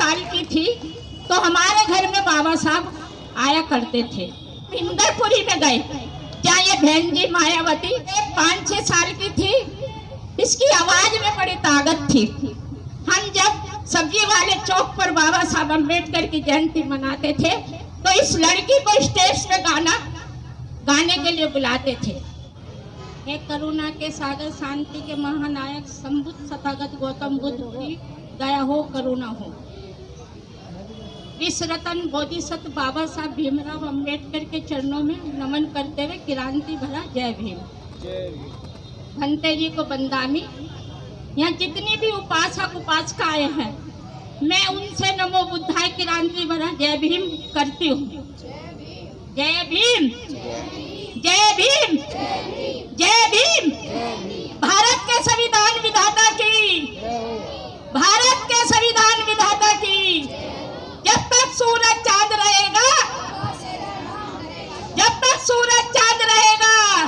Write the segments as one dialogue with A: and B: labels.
A: साल की थी तो हमारे घर में बाबा साहब आया करते थे। इंदरपुरी में गए जहाँ ये बहन जी मायावती 5-6 साल की थी। इसकी आवाज में बड़ी ताकत थी। हम जब सब्जी वाले चौक पर बाबा साहब अम्बेडकर की जयंती मनाते थे तो इस लड़की को स्टेज पे गाने के लिए बुलाते थे। एक करुणा के सागर शांति के महानायक संबुद्ध तथागत गौतम बुद्ध की दया हो करुणा हो। विश्व रतन बोधिसत्व बाबा साहब भीमराव अम्बेडकर के चरणों में नमन करते हुए क्रांति भरा जय भीम। भंते जी को बंदामी। यहाँ जितनी भी उपासक उपासिकाएं हैं मैं उनसे नमो बुद्धाय क्रांति भरा जय भीम करती हूँ। जय भीम, जय भीम, जय भीम। भारत के संविधान विधाता की, भारत के संविधान विधाता की। जब तक सूरज चांद रहेगा, जब तक सूरज चांद रहेगा,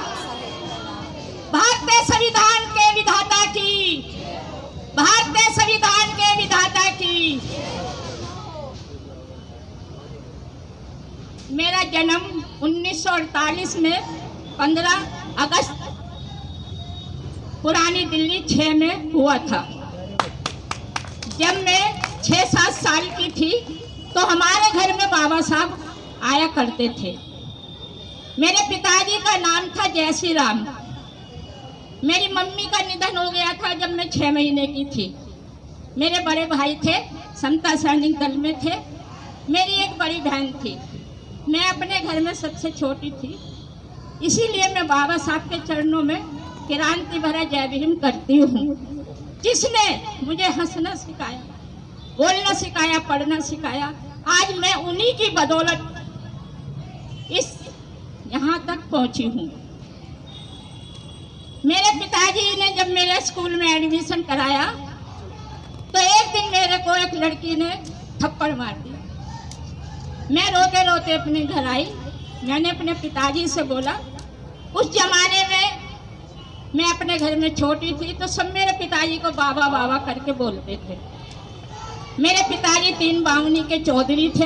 A: भारतीय संविधान के विधाता की, भारतीय संविधान के विधाता की। मेरा जन्म 1948 में 15 अगस्त पुरानी दिल्ली 6 में हुआ था। जब मैं 6-7 साल की थी तो हमारे घर में बाबा साहब आया करते थे। मेरे पिताजी का नाम था जय श्री राम। मेरी मम्मी का निधन हो गया था जब मैं 6 महीने की थी। मेरे बड़े भाई थे, समता सैनिक दल में थे। मेरी एक बड़ी बहन थी। मैं अपने घर में सबसे छोटी थी, इसीलिए मैं बाबा साहब के चरणों में क्रांति भरा जय भीम करती हूँ। जिसने मुझे हंसना सिखाया, बोलना सिखाया, पढ़ना सिखाया, आज मैं उन्हीं की बदौलत इस यहाँ तक पहुँची हूँ। मेरे पिताजी ने जब मेरे स्कूल में एडमिशन कराया तो एक दिन मेरे को एक लड़की ने थप्पड़ मार दिया। मैं रोते रोते अपने घर आई। मैंने अपने पिताजी से बोला, उस जमाने में मैं अपने घर में छोटी थी तो सब मेरे पिताजी को बाबा बाबा करके बोलते थे। मेरे पिताजी 3 बावनी के चौधरी थे।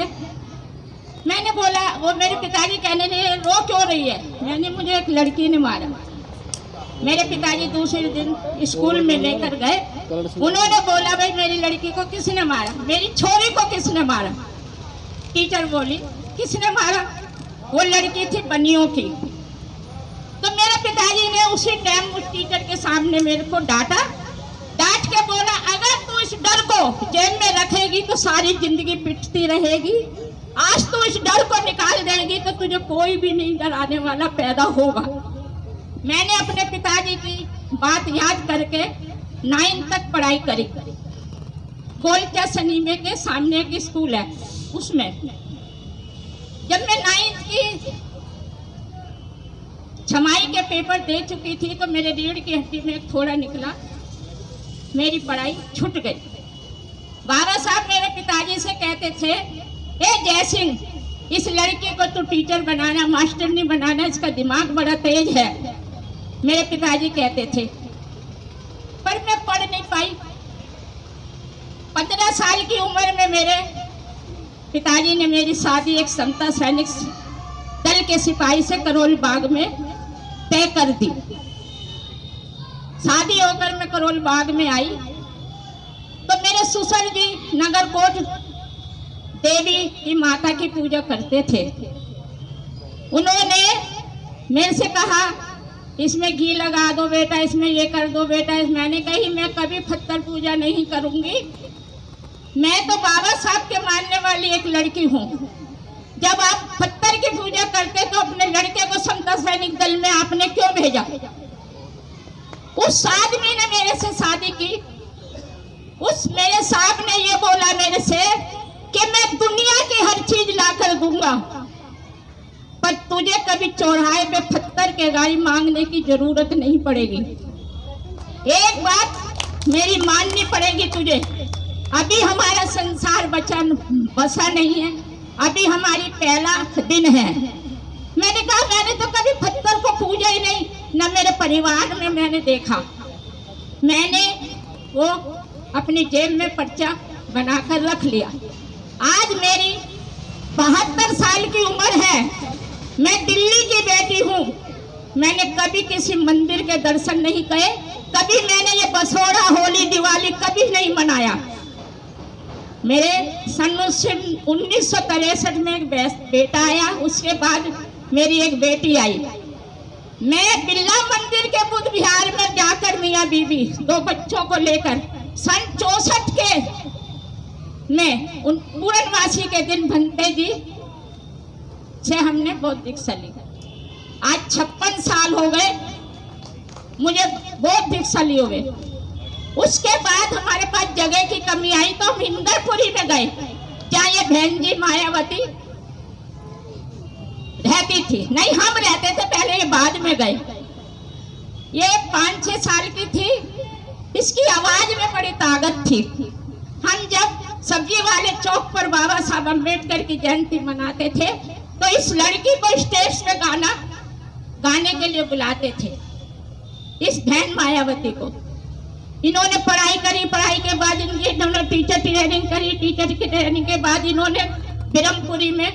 A: मैंने बोला, वो मेरे पिताजी कहने लगे रो क्यों रही है? मैंने, मुझे एक लड़की ने मारा। मेरे पिताजी दूसरे दिन स्कूल में लेकर गए। उन्होंने बोला, भाई मेरी लड़की को किसने मारा? मेरी छोरी को किसने मारा? टीचर बोली, किसने मारा? वो लड़की थी बनियों की। तो मेरे पिताजी ने उसी टाइम उस टीचर के सामने मेरे को डांटा। डांट के बोला, अगर तू इस डर को जेब में रखेगी तो सारी जिंदगी पिटती रहेगी। आज तू इस डर को निकाल देगी तो तुझे कोई भी नहीं डराने वाला पैदा होगा। मैंने अपने पिताजी की बात याद करके 9 तक पढ़ाई करी। गोलचा सनीमे के सामने एक स्कूल है, उसमें। जब मैं 9th की छमाई के पेपर दे चुकी थी तो मेरे रीढ़ की हड्डी में एक थोड़ा निकला। मेरी पढ़ाई छूट गई। बाबा साहब मेरे पिताजी से कहते थे, ए जय सिंह, इस लड़की को तू टीचर बनाना, मास्टर नहीं बनाना, इसका दिमाग बड़ा तेज है। मेरे पिताजी कहते थे, पर मैं पढ़ नहीं पाई। 15 साल की उम्र में मेरे पिताजी ने मेरी शादी एक समता सैनिक दल के सिपाही से करोल बाग में तय कर दी। शादी होकर मैं करोल बाग में आई तो मेरे ससुर जी नगरकोट देवी की माता की पूजा करते थे। उन्होंने मेरे से कहा, इसमें घी लगा दो बेटा, इसमें ये कर दो बेटा। मैंने कही, मैं कभी पत्थर पूजा नहीं करूंगी। मैं तो बाबा साहब के मानने वाली एक लड़की हूँ। जब आप पत्थर की पूजा करते तो अपने लड़के को समता सैनिक दल में आपने क्यों भेजा? उस आदमी ने मेरे से शादी की। उस मेरे साहब ने ये बोला मेरे से कि मैं दुनिया की हर चीज ला कर दूंगा, पर तुझे कभी चौराहे पे पत्थर के गाड़ी मांगने की जरूरत नहीं पड़ेगी। एक बात मेरी माननी पड़ेगी तुझे, अभी हमारा संसार बसा नहीं है, अभी हमारी पहला दिन है। मैंने कहा, मैंने तो कभी पत्थर को पूजा ही नहीं, न मेरे परिवार में मैंने देखा। मैंने वो अपनी जेब में पर्चा बनाकर रख लिया। आज मेरी 72 साल की उम्र है, मैं दिल्ली की बेटी हूँ। मैंने कभी किसी मंदिर के दर्शन नहीं किए, कभी मैंने ये बसोड़ा, होली, दिवाली कभी नहीं मनाया। मेरे सन 1963 में एक बेटा आया, उसके बाद मेरी एक बेटी आई। मैं बिरला मंदिर के बुद्ध विहार में जाकर मियाँ बीवी 2 बच्चों को लेकर सन 64 के में उन पूर्णमासी के दिन भंते जी से हमने बौद्ध दीक्षा ली। आज 56 साल हो गए मुझे बौद्ध दीक्षा लिए हुए। उसके बाद हमारे पास जगह की कमी आई तो हम इंदरपुरी में गए, जहाँ ये बहन जी मायावती रहती थी। नहीं, हम रहते थे पहले, ये बाद में गए। ये 5-6 साल की थी, इसकी आवाज में बड़ी ताकत थी। हम जब सब्जी वाले चौक पर बाबा साहब अम्बेडकर की जयंती मनाते थे तो इस लड़की को स्टेज पे गाने के लिए बुलाते थे, इस बहन मायावती को। इन्होंने पढ़ाई करी, पढ़ाई के बाद इन्होंने टीचर ट्रेनिंग करी, टीचर की ट्रेनिंग के बाद इन्होंने ब्रह्मपुरी में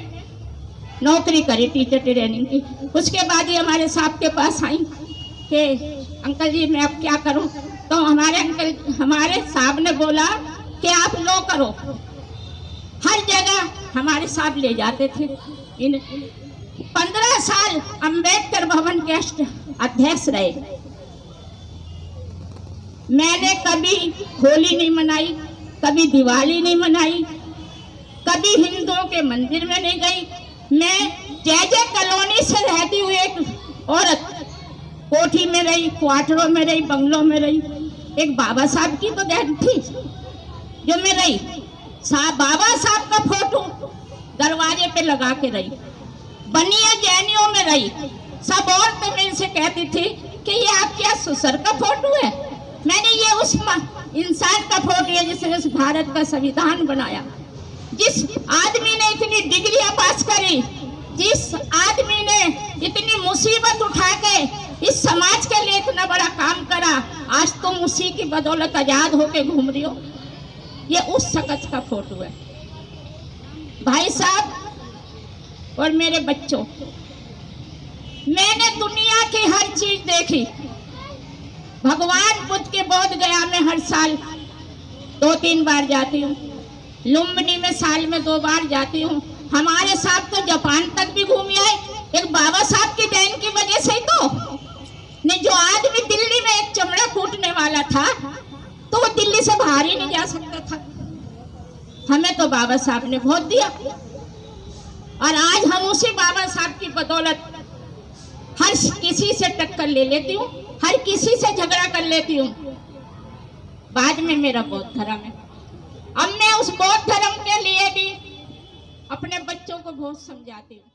A: नौकरी करी टीचर ट्रेनिंग की। उसके बाद ही हमारे साहब के पास आई कि अंकल जी मैं अब क्या करूं, तो हमारे साहब ने बोला कि आप लो करो। हर जगह हमारे साहब ले जाते थे। इन 15 साल अंबेडकर भवन के अध्यक्ष रहे। मैंने कभी होली नहीं मनाई, कभी दिवाली नहीं मनाई, कभी हिंदुओं के मंदिर में नहीं गई। मैं जय कॉलोनी से रहती हुई एक औरत कोठी में रही, क्वार्टरों में रही, बंगलों में रही। एक बाबा साहब की तो बहन थी जो मैं रही, बाबा साहब का फोटो दरवाजे पे लगा के रही। बनिया जैनियों में रही। सब औरतें मेरे से कहती थी कि ये आपके ससुर का फोटो है। मैंने ये उस इंसान का फोटो है जिसने इस भारत का संविधान बनाया, जिस आदमी ने इतनी डिग्रियां पास करी, जिस आदमी ने इतनी मुसीबत उठा के इस समाज के लिए इतना बड़ा काम करा। आज तुम उसी की बदौलत आजाद होके घूम रही हो। ये उस शख्स का फोटो है। भाई साहब और मेरे बच्चों, मैंने दुनिया की हर चीज देखी। भगवान बुद्ध के बोध गया में हर साल 2-3 बार जाती हूँ। लुम्बिनी में साल में 2 बार जाती हूँ। हमारे साहब तो जापान तक भी घूम आए, एक बाबा साहब की देन की वजह से। तो नहीं, जो आदमी दिल्ली में एक चमड़ा कूटने वाला था तो वो दिल्ली से बाहर ही नहीं जा सकता था। हमें तो बाबा साहब ने बहुत दिया और आज हम उसी बाबा साहब की बदौलत हर किसी से टक्कर ले लेती हूँ, हर किसी से झगड़ा कर लेती हूँ। बाद में मेरा बौद्ध धर्म है। अब मैं उस बौद्ध धर्म के लिए भी अपने बच्चों को बहुत समझाती हूँ।